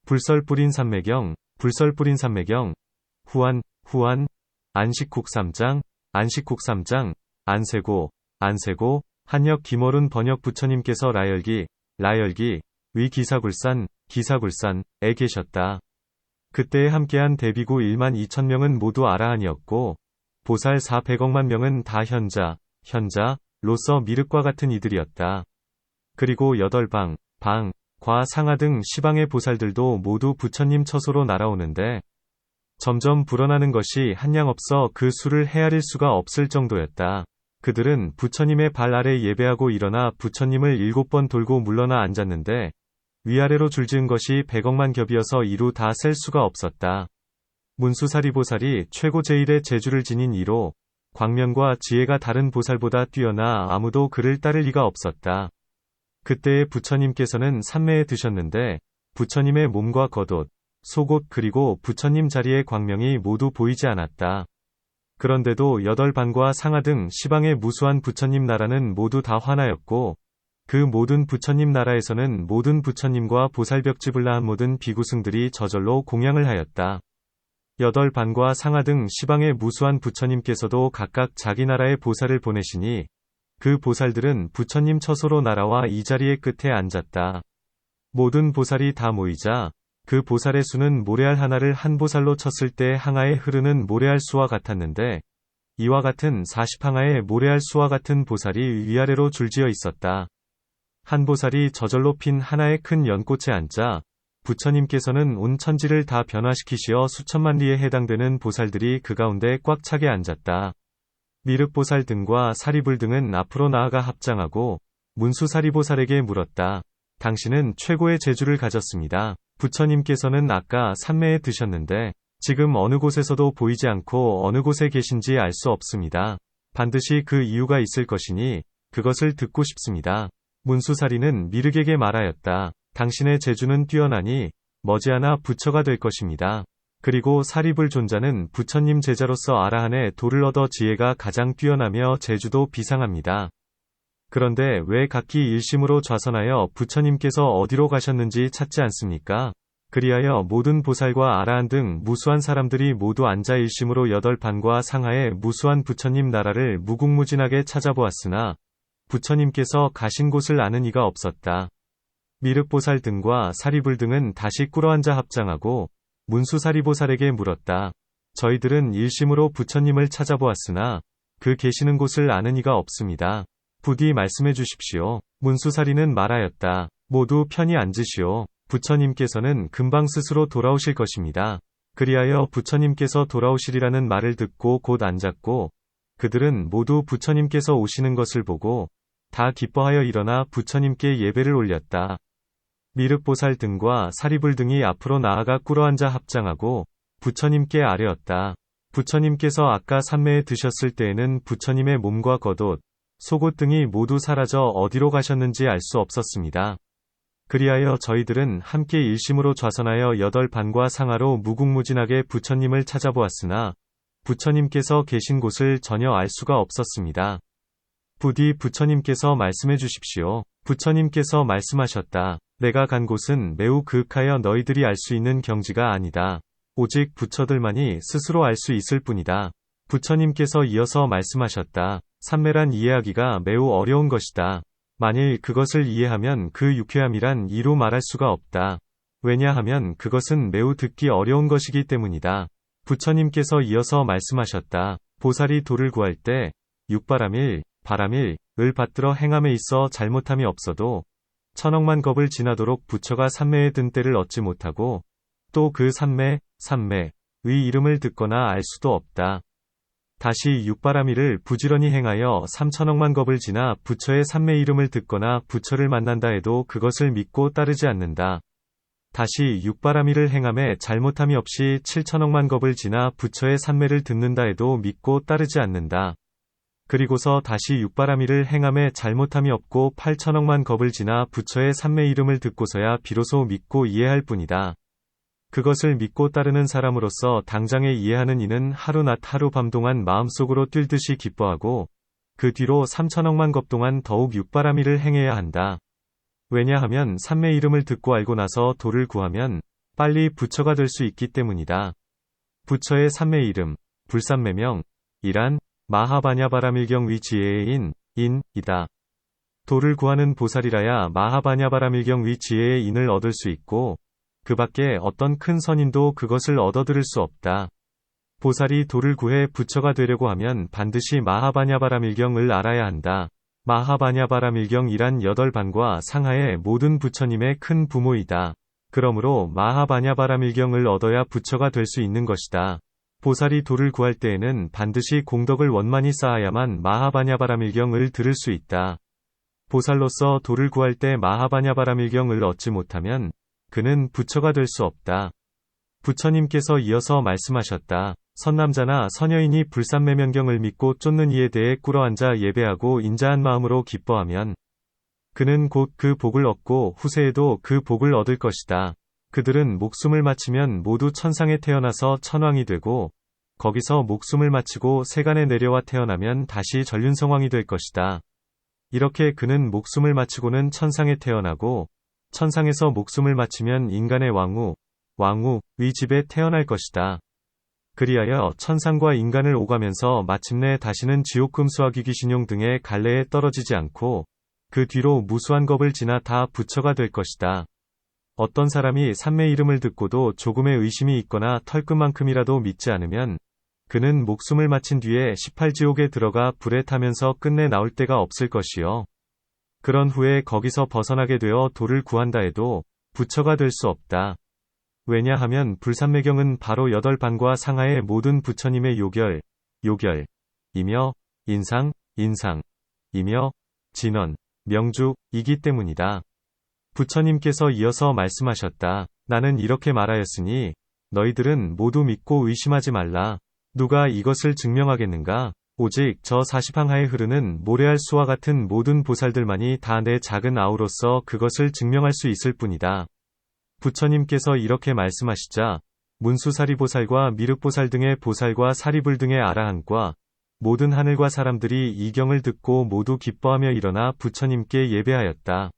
불설 뿌린 삼매경, 불설 뿌린 삼매경, 후안, 후안, 안식국 3장, 안식국 3장, 안세고, 안세고, 한역 김어룬 번역 부처님께서 라열기, 라열기, 위 기사굴산, 기사굴산에 계셨다. 그때에 함께한 대비구 1만 2천 명은 모두 아라한이었고, 보살 400억만 명은 다 현자, 현자로서 미륵과 같은 이들이었다. 그리고 8방, 방, 과 상하 등 시방의 보살들도 모두 부처님 처소로 날아오는데, 점점 불어나는 것이 한량 없어 그 수를 헤아릴 수가 없을 정도였다. 그들은 부처님의 발 아래 예배하고 일어나 부처님을 7번 돌고 물러나 앉았는데, 위아래로 줄지은 것이 100억만 겹이어서 이루 다 셀 수가 없었다. 문수사리보살이 최고 제1의 재주를 지닌 이로 광명과 지혜가 다른 보살보다 뛰어나 아무도 그를 따를 리가 없었다. 그때의 부처님께서는 산매에 드셨는데 부처님의 몸과 겉옷, 속옷 그리고 부처님 자리의 광명이 모두 보이지 않았다. 그런데도 8반과 상하 등 시방의 무수한 부처님 나라는 모두 다 환하였고, 그 모든 부처님 나라에서는 모든 부처님과 보살벽지불라한 모든 비구승들이 저절로 공양을 하였다. 8반과 상하 등 시방의 무수한 부처님께서도 각각 자기 나라의 보살을 보내시니 그 보살들은 부처님 처소로 날아와 이 자리의 끝에 앉았다. 모든 보살이 다 모이자 그 보살의 수는 모래알 하나를 한 보살로 쳤을 때 항아에 흐르는 모래알 수와 같았는데, 이와 같은 40항아의 모래알 수와 같은 보살이 위아래로 줄지어 있었다. 한 보살이 저절로 핀 하나의 큰 연꽃에 앉자 부처님께서는 온 천지를 다 변화시키시어 수천만 리에 해당되는 보살들이 그 가운데 꽉 차게 앉았다. 미륵보살 등과 사리불 등은 앞으로 나아가 합장하고 문수사리보살에게 물었다. 당신은 최고의 재주를 가졌습니다. 부처님께서는 아까 산매에 드셨는데 지금 어느 곳에서도 보이지 않고 어느 곳에 계신지 알 수 없습니다. 반드시 그 이유가 있을 것이니 그것을 듣고 싶습니다. 문수사리는 미륵에게 말하였다. 당신의 재주는 뛰어나니 머지않아 부처가 될 것입니다. 그리고 사리불 존자는 부처님 제자로서 아라한의 도를 얻어 지혜가 가장 뛰어나며 재주도 비상합니다. 그런데 왜 각기 일심으로 좌선하여 부처님께서 어디로 가셨는지 찾지 않습니까? 그리하여 모든 보살과 아라한 등 무수한 사람들이 모두 앉아 일심으로 8반과 상하의 무수한 부처님 나라를 무궁무진하게 찾아보았으나 부처님께서 가신 곳을 아는 이가 없었다. 미륵보살 등과 사리불 등은 다시 꿇어앉아 합장하고 문수사리보살에게 물었다. 저희들은 일심으로 부처님을 찾아보았으나 그 계시는 곳을 아는 이가 없습니다. 부디 말씀해 주십시오. 문수사리는 말하였다. 모두 편히 앉으시오. 부처님께서는 금방 스스로 돌아오실 것입니다. 그리하여 부처님께서 돌아오시리라는 말을 듣고 곧 앉았고, 그들은 모두 부처님께서 오시는 것을 보고 다 기뻐하여 일어나 부처님께 예배를 올렸다. 미륵보살 등과 사리불 등이 앞으로 나아가 꿇어앉아 합장하고 부처님께 아뢰었다. 부처님께서 아까 산매에 드셨을 때에는 부처님의 몸과 겉옷, 속옷 등이 모두 사라져 어디로 가셨는지 알 수 없었습니다. 그리하여 저희들은 함께 일심으로 좌선하여 8반과 상하로 무궁무진하게 부처님을 찾아보았으나 부처님께서 계신 곳을 전혀 알 수가 없었습니다. 부디 부처님께서 말씀해 주십시오. 부처님께서 말씀하셨다. 내가 간 곳은 매우 그윽하여 너희들이 알 수 있는 경지가 아니다. 오직 부처들만이 스스로 알 수 있을 뿐이다. 부처님께서 이어서 말씀하셨다. 삼매란 이해하기가 매우 어려운 것이다. 만일 그것을 이해하면 그 유쾌함이란 이루 말할 수가 없다. 왜냐하면 그것은 매우 듣기 어려운 것이기 때문이다. 부처님께서 이어서 말씀하셨다. 보살이 도를 구할 때 육바람일, 바람일, 을 받들어 행함에 있어 잘못함이 없어도 천억만 겁을 지나도록 부처가 삼매에 든 때를 얻지 못하고 또 그 삼매의 이름을 듣거나 알 수도 없다. 다시 육바라밀을 부지런히 행하여 3천억만 겁을 지나 부처의 삼매 이름을 듣거나 부처를 만난다 해도 그것을 믿고 따르지 않는다. 다시 육바라밀을 행함에 잘못함이 없이 7천억만 겁을 지나 부처의 삼매를 듣는다 해도 믿고 따르지 않는다. 그리고서 다시 육바라밀을 행함에 잘못함이 없고 8천억만 겁을 지나 부처의 삼매 이름을 듣고서야 비로소 믿고 이해할 뿐이다. 그것을 믿고 따르는 사람으로서 당장에 이해하는 이는 하루낮 하루밤 동안 마음속으로 뛸듯이 기뻐하고 그 뒤로 3천억만 겁 동안 더욱 육바라밀을 행해야 한다. 왜냐하면 삼매 이름을 듣고 알고 나서 도를 구하면 빨리 부처가 될 수 있기 때문이다. 부처의 삼매 이름, 불삼매명, 이란, 마하바냐바라밀경 위지혜의 이다. 도를 구하는 보살이라야 마하바냐바라밀경 위지혜의 인을 얻을 수 있고, 그 밖에 어떤 큰 선인도 그것을 얻어들을 수 없다. 보살이 도를 구해 부처가 되려고 하면 반드시 마하바냐바라밀경을 알아야 한다. 마하바냐바라밀경이란 8반과 상하의 모든 부처님의 큰 부모이다. 그러므로 마하바냐바라밀경을 얻어야 부처가 될 수 있는 것이다. 보살이 도를 구할 때에는 반드시 공덕을 원만히 쌓아야만 마하바냐바라밀경을 들을 수 있다. 보살로서 도를 구할 때 마하바냐바라밀경을 얻지 못하면 그는 부처가 될 수 없다. 부처님께서 이어서 말씀하셨다. 선남자나 선여인이 불삼매명경을 믿고 쫓는 이에 대해 꿇어앉아 예배하고 인자한 마음으로 기뻐하면 그는 곧 그 복을 얻고 후세에도 그 복을 얻을 것이다. 그들은 목숨을 마치면 모두 천상에 태어나서 천왕이 되고 거기서 목숨을 마치고 세간에 내려와 태어나면 다시 전륜성왕이 될 것이다. 이렇게 그는 목숨을 마치고는 천상에 태어나고 천상에서 목숨을 마치면 인간의 왕후 위 집에 태어날 것이다. 그리하여 천상과 인간을 오가면서 마침내 다시는 지옥 금수와 귀귀신용 등의 갈래에 떨어지지 않고 그 뒤로 무수한 겁을 지나 다 부처가 될 것이다. 어떤 사람이 삼매 이름을 듣고도 조금의 의심이 있거나 털끝만큼이라도 믿지 않으면 그는 목숨을 마친 뒤에 18지옥에 들어가 불에 타면서 끝내 나올 데가 없을 것이요. 그런 후에 거기서 벗어나게 되어 도를 구한다 해도 부처가 될 수 없다. 왜냐하면 불삼매경은 바로 8반과 상하의 모든 부처님의 요결이며 인상이며 명주이기 때문이다. 부처님께서 이어서 말씀하셨다. 나는 이렇게 말하였으니 너희들은 모두 믿고 의심하지 말라. 누가 이것을 증명하겠는가? 오직 저 40항하에 흐르는 모래알 수와 같은 모든 보살들만이 다 내 작은 아우로서 그것을 증명할 수 있을 뿐이다. 부처님께서 이렇게 말씀하시자 문수사리보살과 미륵보살 등의 보살과 사리불 등의 아라한과 모든 하늘과 사람들이 이 경을 듣고 모두 기뻐하며 일어나 부처님께 예배하였다.